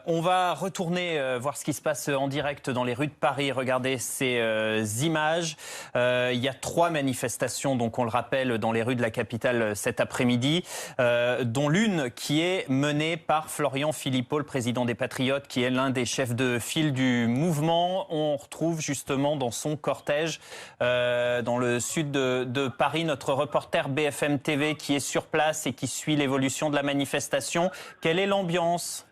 On va retourner voir ce qui se passe en direct dans les rues de Paris. Regardez ces images. Il y a 3 manifestations, donc on le rappelle, dans les rues de la capitale cet après-midi, dont l'une qui est menée par Florian Philippot, le président des Patriotes, qui est l'un des chefs de file du mouvement. On retrouve justement dans son cortège, dans le sud de Paris, notre reporter BFM TV qui est sur place et qui suit l'évolution de la manifestation. Quelle est l'ambiance ?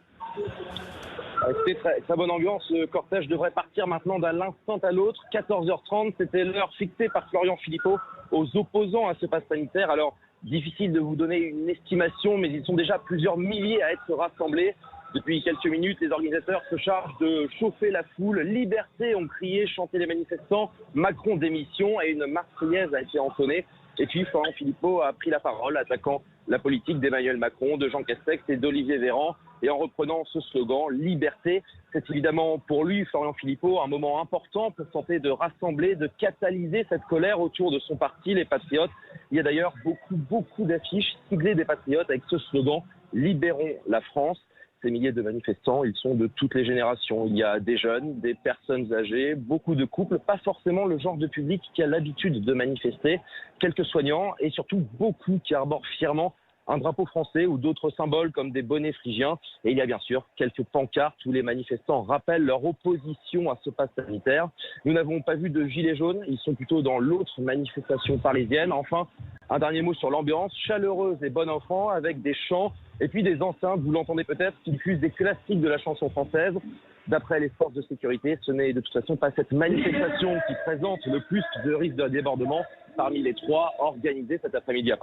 C'était très bonne ambiance. Le cortège devrait partir maintenant d'un instant à l'autre. 14h30, c'était l'heure fixée par Florian Philippot aux opposants à ce pass sanitaire. Alors, difficile de vous donner une estimation, mais ils sont déjà plusieurs milliers à être rassemblés. Depuis quelques minutes, les organisateurs se chargent de chauffer la foule. Liberté, ont crié, chanté les manifestants. Macron démission et une Marseillaise a été entonnée. Et puis Florian Philippot a pris la parole, attaquant la politique d'Emmanuel Macron, de Jean Castex et d'Olivier Véran. Et en reprenant ce slogan, liberté, c'est évidemment pour lui, Florian Philippot, un moment important pour tenter de rassembler, de catalyser cette colère autour de son parti, les Patriotes. Il y a d'ailleurs beaucoup d'affiches siglées des Patriotes avec ce slogan « Libérons la France ». Ces milliers de manifestants, ils sont de toutes les générations. Il y a des jeunes, des personnes âgées, beaucoup de couples, pas forcément le genre de public qui a l'habitude de manifester, quelques soignants et surtout beaucoup qui arborent fièrement un drapeau français ou d'autres symboles comme des bonnets phrygiens. Et il y a bien sûr quelques pancartes où les manifestants rappellent leur opposition à ce pass sanitaire. Nous n'avons pas vu de gilets jaunes, ils sont plutôt dans l'autre manifestation parisienne. Enfin, un dernier mot sur l'ambiance, chaleureuse et bon enfant avec des chants et puis des enceintes, vous l'entendez peut-être, qui diffusent des classiques de la chanson française. D'après les forces de sécurité, ce n'est de toute façon pas cette manifestation qui présente le plus de risques de débordement parmi les 3 organisés cet après-midi à Paris.